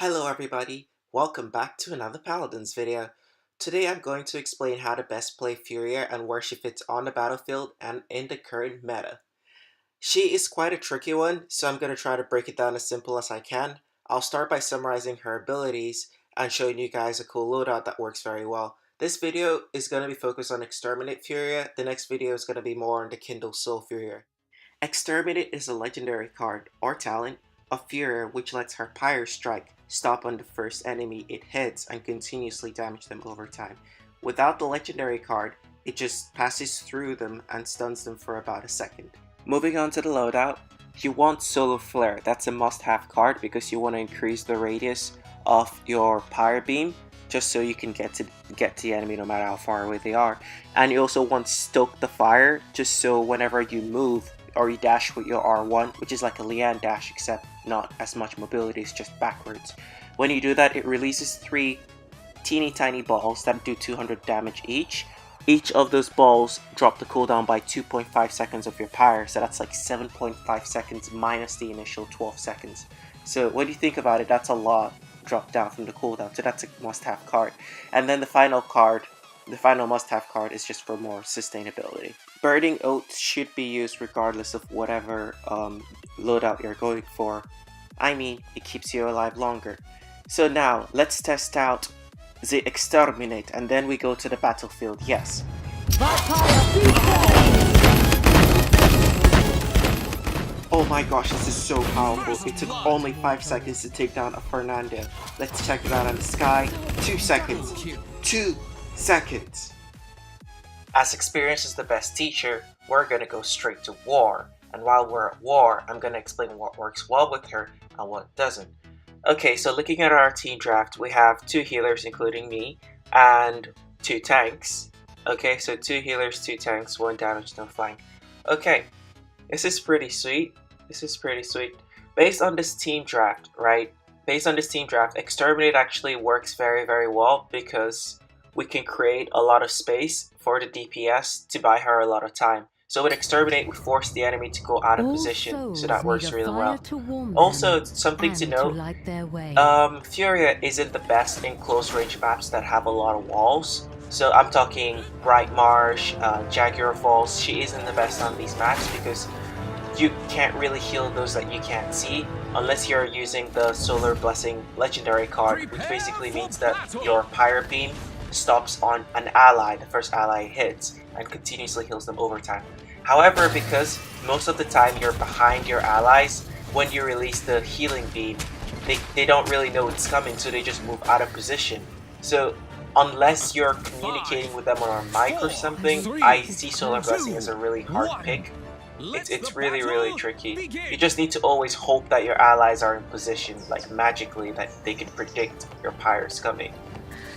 Hello everybody, welcome back to another Paladins video. Today I'm going to explain how to best play Furia and where she fits on the battlefield and in the current meta. She is quite a tricky one, so I'm going to try to break it down as simple as I can. I'll start by summarizing her abilities and showing you guys a cool loadout that works very well. This video is going to be focused on Exterminate Furia, the next video is going to be more on the Kindle Soul Furia. Exterminate is a legendary card, or talent, of Furia which lets her Pyre Strike stop on the first enemy it hits and continuously damage them over time. Without the legendary card, it just passes through them and stuns them for about a second. Moving on to the loadout, you want Solar Flare. That's a must-have card because you want to increase the radius of your Pyre Beam just so you can get to the enemy no matter how far away they are. And you also want Stoke the Fire just so whenever you move or you dash with your R1, which is like a Lian dash except not as much mobility, it's just backwards. When you do that, it releases 3 teeny tiny balls that do 200 damage each. Each of those balls drop the cooldown by 2.5 seconds of your Pyre, so that's like 7.5 seconds minus the initial 12 seconds. So when you think about it, that's a lot dropped down from the cooldown, so that's a must-have card. And then the final must-have card is just for more sustainability. Burning Oath should be used regardless of whatever loadout you're going for. I mean, it keeps you alive longer. So now, let's test out the Exterminate and then we go to the battlefield, yes. Oh my gosh, this is so powerful. It took only 5 seconds to take down a Fernando. Let's check it out on the sky. 2 seconds. 2 seconds. As experience is the best teacher, we're gonna go straight to war. And while we're at war, I'm gonna explain what works well with her and what doesn't. Okay, so looking at our team draft, we have 2 healers including me, and 2 tanks. Okay, so 2 healers, 2 tanks, 1 damage, no flank. Okay, this is pretty sweet. Based on this team draft, right? Exterminate actually works very, very well because we can create a lot of space for the DPS to buy her a lot of time. So with Exterminate, we force the enemy to go out of position, so that works really well. Also, something to note, Furia isn't the best in close range maps that have a lot of walls. So I'm talking Bright Marsh, Jaguar Falls. She isn't the best on these maps because you can't really heal those that you can't see unless you're using the Solar Blessing legendary card, which basically means that your Pyre Beam stops on an ally, the first ally it hits, and continuously heals them over time. However, because most of the time you're behind your allies, when you release the healing beam, they don't really know it's coming, so they just move out of position. So unless you're communicating with them on a mic or something, I see Solar Blessing as a really hard pick. It's really, really tricky. You just need to always hope that your allies are in position, like magically, that they can predict your Pyre's coming.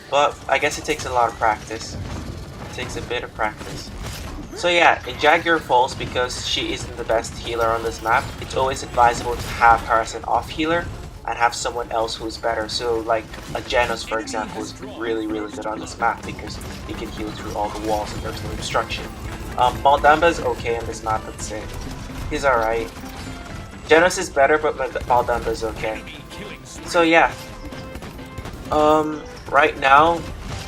But I guess it takes a lot of practice. It takes a bit of practice. So yeah, in Jaguar Falls, because she isn't the best healer on this map, it's always advisable to have her as an off healer and have someone else who's better. So like a Genos, for example, is really, really good on this map because he can heal through all the walls and there's no obstruction. Maldamba's okay on this map, let's say. He's alright. Genos is better, but Maldamba's okay. So yeah. Right now,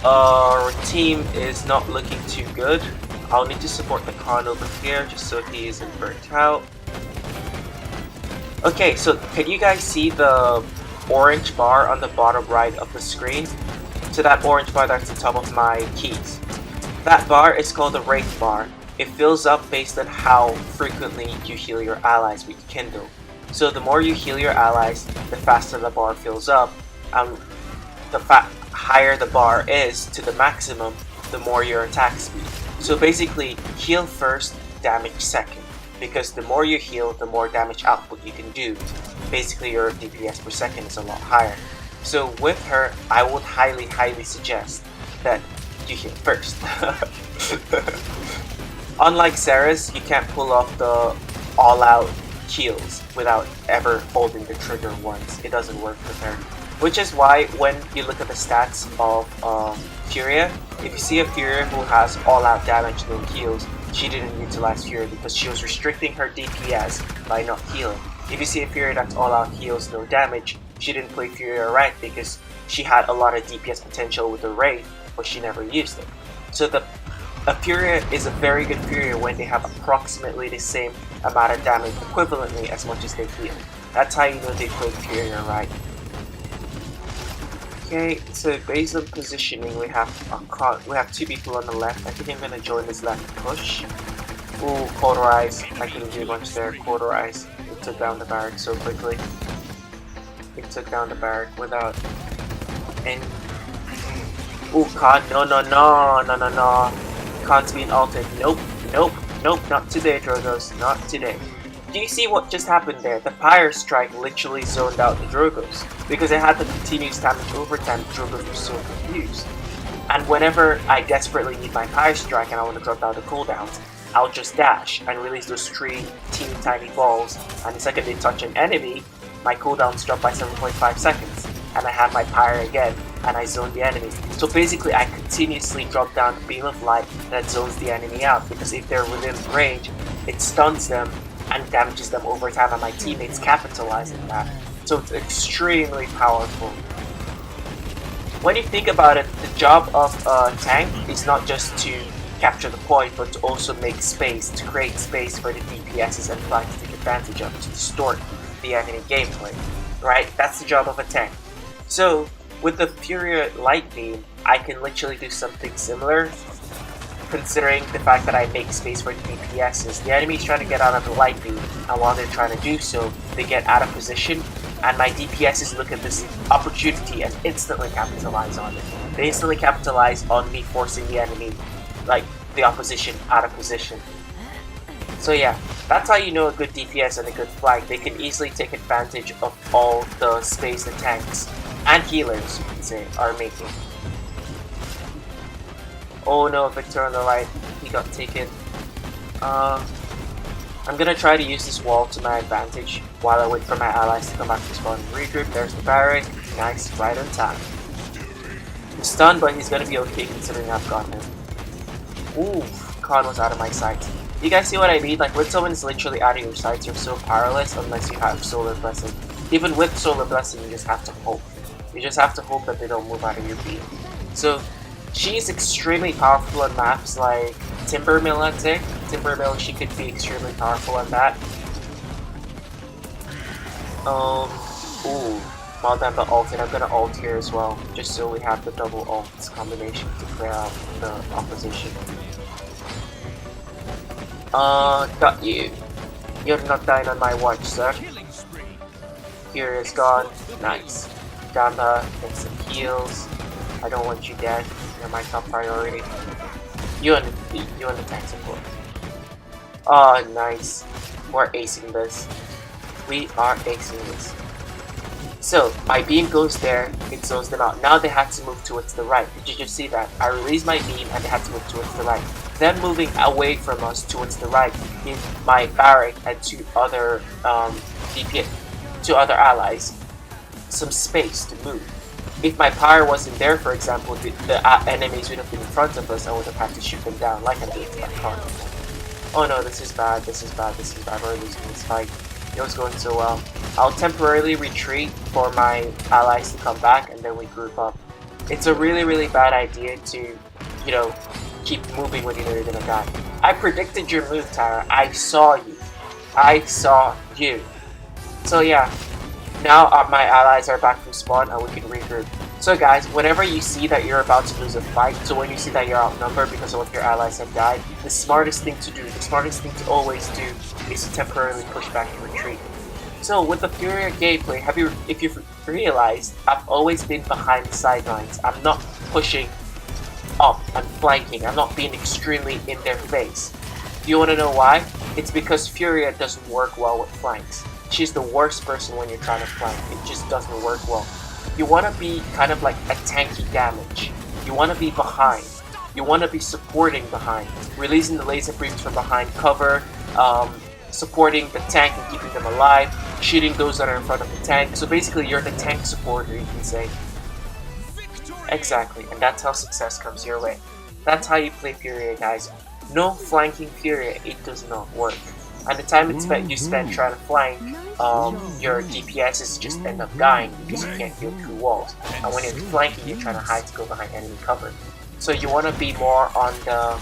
our team is not looking too good. I'll need to support the Khan over here just so he isn't burnt out. Okay, so can you guys see the orange bar on the bottom right of the screen? So that orange bar that's on top of my keys. That bar is called the Wraith bar. It fills up based on how frequently you heal your allies with Kindle. So the more you heal your allies, the faster the bar fills up. And the higher the bar is to the maximum, the more your attack speed. So basically, heal first, damage second. Because the more you heal, the more damage output you can do. Basically, your DPS per second is a lot higher. So with her, I would highly, highly suggest that you heal first. Unlike Sarah's, you can't pull off the all-out heals without ever holding the trigger once. It doesn't work with her. Which is why when you look at the stats of Furia, if you see a Furia who has all-out damage no heals, she didn't utilize Furia because she was restricting her DPS by not healing. If you see a Furia that's all-out heals no damage, she didn't play Furia right because she had a lot of DPS potential with the Wraith, but she never used it. So a Furia is a very good Furia when they have approximately the same amount of damage, equivalently as much as they heal. That's how you know they played Furia right. Okay, so based on positioning, we have two people on the left. I think I'm gonna join this left push. Ooh, Cauterize. I couldn't do much there. Cauterize. It took down the barrack so quickly. It took down the barrack without any. Ooh, Khan. No. Khan's being altered. Nope. Not today, Drogos. Not today. Do you see what just happened there? The Pyre Strike literally zoned out the Drogos. Because it had the continuous damage over time, the Drogos were so confused. And whenever I desperately need my Pyre Strike and I want to drop down the cooldowns, I'll just dash and release those 3 teeny tiny balls, and the second they touch an enemy, my cooldowns drop by 7.5 seconds, and I have my Pyre again, and I zone the enemy. So basically I continuously drop down the Beam of Light that zones the enemy out, because if they're within range, it stuns them and damages them over time, and my teammates capitalize on that. So it's extremely powerful. When you think about it, the job of a tank is not just to capture the point, but to also make space, to create space for the DPSs and flanks to take advantage of, to distort the enemy gameplay, right? That's the job of a tank. So with the Furia Light Beam, I can literally do something similar, considering the fact that I make space for the DPSs. The enemy's trying to get out of the Light Beam, and while they're trying to do so, they get out of position, and my DPSs look at this opportunity and instantly capitalize on it. They instantly capitalize on me forcing the enemy, like the opposition, out of position. So yeah, that's how you know a good DPS and a good flank. They can easily take advantage of all the space the tanks and healers, you can say, are making. Oh no, Victor on the right, he got taken. I'm gonna try to use this wall to my advantage while I wait for my allies to come back to spawn and regroup. There's the barrack. Nice, right on time. He's stunned, but he's gonna be okay considering I've got him. Ooh, Khan was out of my sight. You guys see what I mean? Like when someone's literally out of your sights, you're so powerless unless you have Solar Blessing. Even with Solar Blessing, you just have to hope. You just have to hope that they don't move out of your beam. So she's extremely powerful on maps like Timbermill, I'd say. Timbermill, she could be extremely powerful on that. Ooh, well done the ult, and I'm gonna ult here as well, just so we have the double ults combination to clear out the opposition. Got you. You're not dying on my watch, sir. Here is gone. Nice. Gamba, get some heals. I don't want you dead. You're my top priority. You and the tank support. Oh, nice. We're acing this. We are acing this. So, my beam goes there, it zones them out. Now they had to move towards the right. Did you just see that? I released my beam and they had to move towards the right. Them moving away from us towards the right means my barrack and two other allies some space to move. If my Pyre wasn't there, for example, the enemies would have been in front of us and would have had to shoot them down like an 8-star car. Oh no, this is bad, this is bad, this is bad. We're losing this fight. It was going so well. I'll temporarily retreat for my allies to come back and then we group up. It's a really bad idea to, you know, keep moving when you know you're gonna die. I predicted your move, Tara. I saw you. I saw you. So yeah, now my allies are back from spawn and we can regroup. So guys, whenever you see that you're about to lose a fight, so when you see that you're outnumbered because of what your allies have died, the smartest thing to do, the smartest thing to always do is to temporarily push back and retreat. So with the Furia gameplay, if you've realized, I've always been behind the sidelines. I'm not pushing up and flanking. I'm not being extremely in their face. Do you want to know why? It's because Furia doesn't work well with flanks. She's the worst person when you're trying to flank. It just doesn't work well. You want to be kind of like a tanky damage. You want to be behind. You want to be supporting behind. Releasing the laser beams from behind cover, supporting the tank and keeping them alive, shooting those that are in front of the tank. So basically you're the tank supporter, you can say. Exactly, and that's how success comes your way. That's how you play Furia, guys. No flanking Furia, it does not work. and the time you spend trying to flank, your DPSs just end up dying because you can't heal through walls. And when you're flanking, you're trying to hide to go behind enemy cover. So you want to be more on the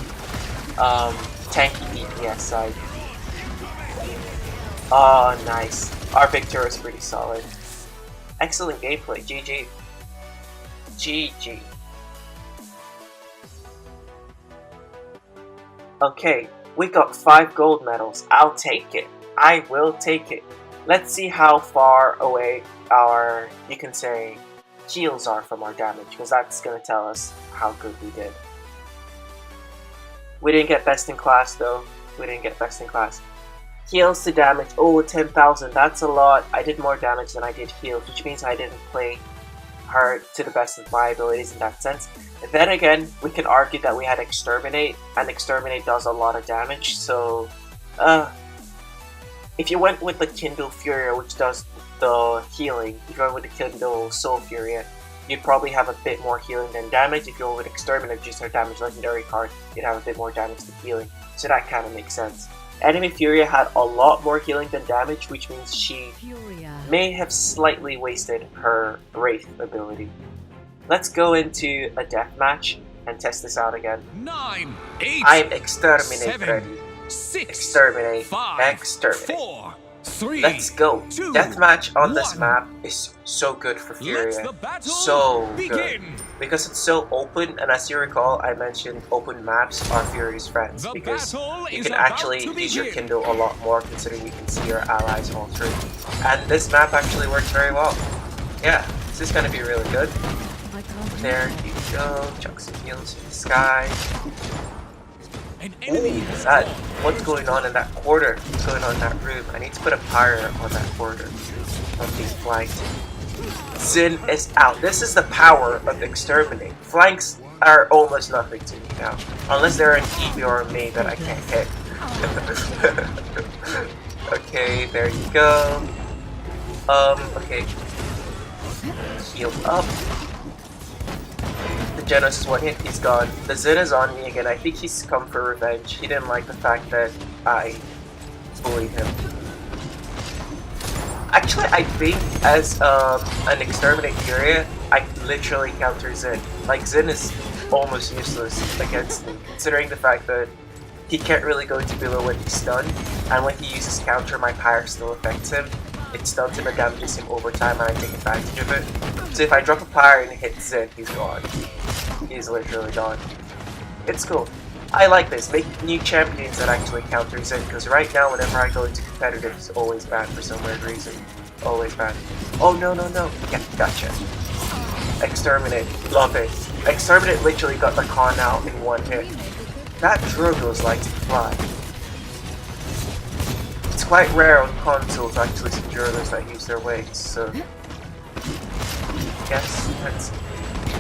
tanky DPS side. Oh, nice. Our Victor is pretty solid. Excellent gameplay. GG. GG. Okay, we got 5 gold medals. I'll take it. I will take it. Let's see how far away our, you can say, heals are from our damage, because that's going to tell us how good we did. We didn't get best in class though. We didn't get best in class. Heals to damage, oh, 10,000, that's a lot. I did more damage than I did heals, which means I didn't play her to the best of my abilities in that sense. And then again, we can argue that we had Exterminate, and Exterminate does a lot of damage, so if you went with the Kindle Furia, which does the healing, if you went with the Kindle Soul Furia, you'd probably have a bit more healing than damage. If you went with Exterminate, which is her damage legendary card, you'd have a bit more damage than healing, so that kind of makes sense. Enemy Furia had a lot more healing than damage, which means she may have slightly wasted her Wraith ability. Let's go into a deathmatch and test this out again. 9, 8, I'm Exterminate 7, ready. 6, Exterminate, 5, Exterminate. 4, 3, Let's go. 2, Deathmatch on this 1. map is so good for Furia. battle So begin. good. Because it's so open, and as you recall, I mentioned open maps are Furia's friends. The Because battle you is can about actually to use your begin. Kindle a lot more, considering you can see your allies all through. And this map actually works very well. Yeah, this is going to be really good. There you go. Chunks of heals in the sky. An Ooh, enemy is that? What's going on in that quarter? What's going on in that room? I need to put a pyre on that quarter. I'm being flanked. Zin is out. This is the power of Exterminate. Flanks are almost nothing to me now. Unless they're an Eevee or a Mei that I can't hit. Okay, there you go. Okay. Heal up. The Genos is one hit, he's gone. The Zin is on me again. I think he's come for revenge. He didn't like the fact that I bullied him. Actually, I think as an Exterminate Furia, I literally counter Zin. Like, Zin is almost useless against me, considering the fact that he can't really go into below when he's stunned, and when he uses counter, my pyre still affects him. It stuns him and damages him over time, and I take advantage of it. So if I drop a pyre and hit Zin, he's gone. He's literally gone. It's cool. I like this. Make new champions that actually counter Zin, because right now, whenever I go into competitive, it's always bad for some weird reason. Always bad. Oh, no, no, no. Yeah, gotcha. Exterminate. Love it. Exterminate literally got the con out in one hit. That Drogo's like to fly. It's quite rare on consoles to actually see Drogo's that use their wings, so... Yes, that's...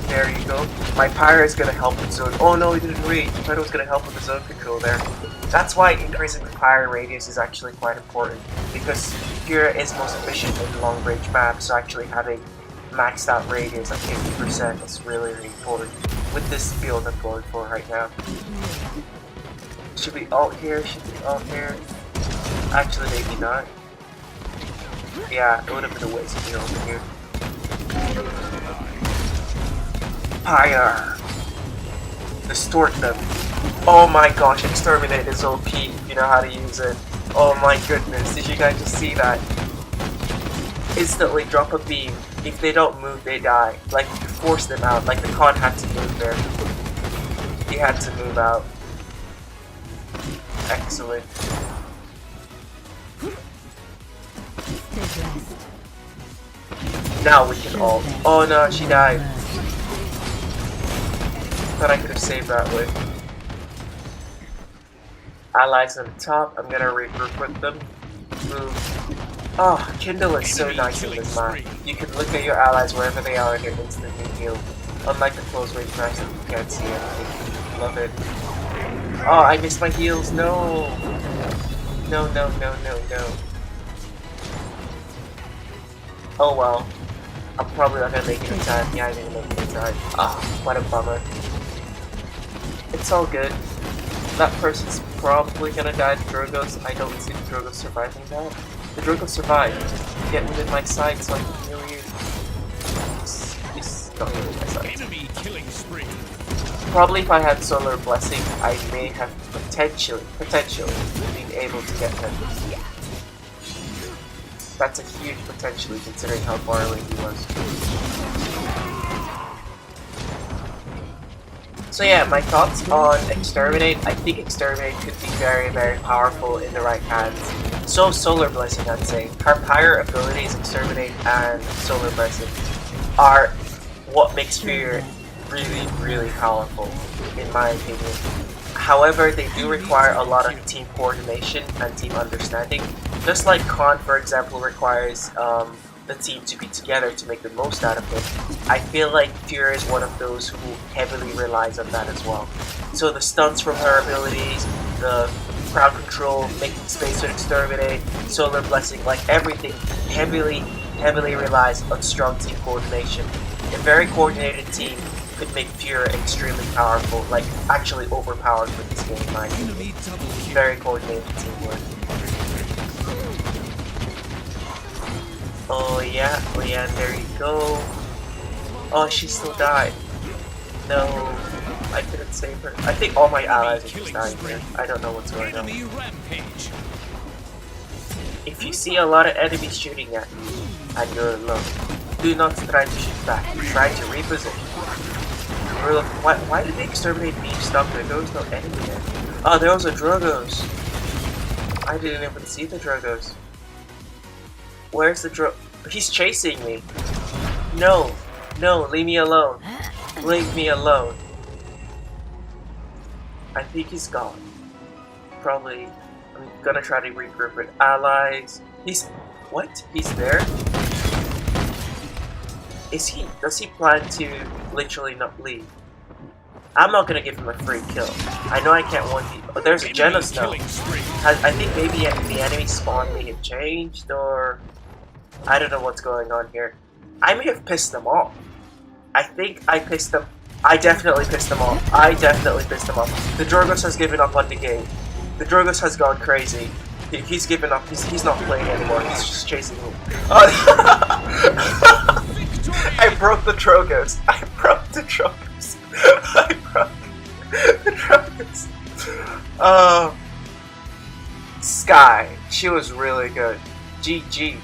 There you go. My pyre is gonna help with zone. Oh no, he didn't read. I thought it was gonna help with the zone control there. That's why increasing the pyre radius is actually quite important, because Furia is most efficient in long range maps, so actually having maxed out radius at 50% is really, really important with this build I'm going for right now. Should we ult here? Should we ult here? Actually, maybe not. Yeah, it would have been a waste of the ult here. Pyre! Distort them. Oh my gosh, Exterminate is OP. You know how to use it. Oh my goodness, did you guys just see that? Instantly drop a beam. If they don't move, they die. Like, you force them out. Like, the con had to move there. He had to move out. Excellent. Now we can ult. Oh no, she died. Thought I could have saved that way. Allies on the top. I'm gonna regroup with them. Move. Oh, Kindle is so nice in this map. You can look at your allies wherever they are and you're instantly healed. Unlike the close range maps that you can't see anything. Love it. Oh, I missed my heals. No. No, no, no, no, no. Oh well. I'm probably not gonna make it in time. Yeah, I didn't make it in time. Ah, what a bummer. It's all good. that person's probably gonna die to Drogos. I don't see the Drogos surviving that. The Drogos survived. Get within my sight so I can heal you. He's not within my sight. Enemy killing spree. Probably if I had Solar Blessing, I may have potentially been able to get him. That's a huge potentially considering how far away he was. So yeah, my thoughts on Exterminate. I think Exterminate could be very, very powerful in the right hands. So Solar Blessing, I'd say. Her prior abilities, Exterminate and Solar Blessing, are what makes Furia really, really powerful, in my opinion. However, they do require a lot of team coordination and team understanding. Just like Khan, for example, requires the team to be together to make the most out of it. I feel like Furia is one of those who heavily relies on that as well. So the stunts from her abilities, the crowd control, making space with Exterminate, Solar Blessing, like everything heavily relies on strong team coordination. A very coordinated team could make Furia extremely powerful, like actually overpowered with this game, in my opinion. Very coordinated teamwork. Oh yeah, there you go. Oh, she still died. No, I couldn't save her. I think all my allies are just dying here. I don't know what's going on. If you see a lot of enemies shooting at you, and you're alone, do not try to shoot back. Try to reposition. Why did they exterminate me stuck there? There was no enemy there. Oh, there was a Drogos. I didn't even see the Drogos. Where's the He's chasing me. No, leave me alone. Leave me alone. I think he's gone. Probably, I'm gonna try to regroup with allies. What? He's there? Does he plan to literally not leave? I'm not gonna give him a free kill. I know I can't 1v. Oh, there's a Genos now. I think maybe the enemy spawn may have changed, or I don't know what's going on here. I may have pissed them off. I think I pissed them. I definitely pissed them off. The Drogos has given up on the game. The Drogos has gone crazy. He's given up. He's not playing anymore. He's just chasing me. I broke the Drogos. I broke the Drogos. Sky. She was really good. GG.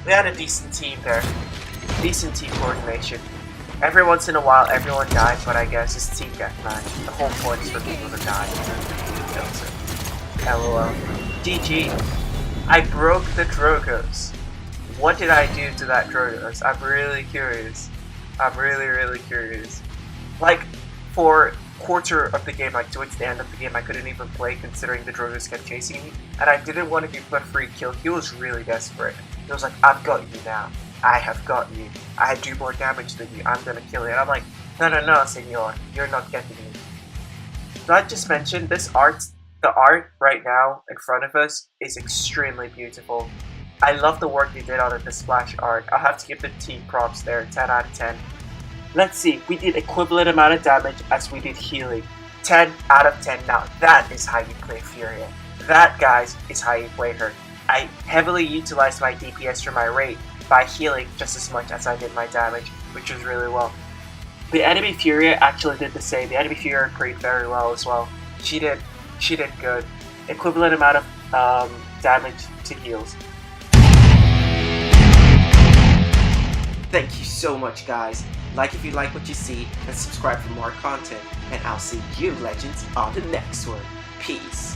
We had a decent team there. Decent team coordination. Every once in a while, everyone died, but I guess it's team deathmatch. The whole point is for people to die. LOL. GG. I broke the Drogos. What did I do to that Drogos? I'm really curious. I'm really curious. Like, for quarter of the game, like towards the end of the game, I couldn't even play considering the Drogos kept chasing me, and I didn't want to give him a free kill. He was really desperate. He was like, I've got you now. I have got you. I do more damage than you. I'm gonna kill you. And I'm like, no, senor. You're not getting me. Not just mention, the art right now in front of us is extremely beautiful. I love the work they did on the splash art. I'll have to give the team props there. 10 out of 10. Let's see. We did equivalent amount of damage as we did healing. 10 out of 10. Now, that is how you play Furia. That, guys, is how you play her. I heavily utilized my DPS for my rate by healing just as much as I did my damage, which was really well. The enemy Furia actually did the same. The enemy Furia played very well as well. She did good. Equivalent amount of damage to heals. Thank you so much, guys. Like if you like what you see, and subscribe for more content. And I'll see you, legends, on the next one. Peace.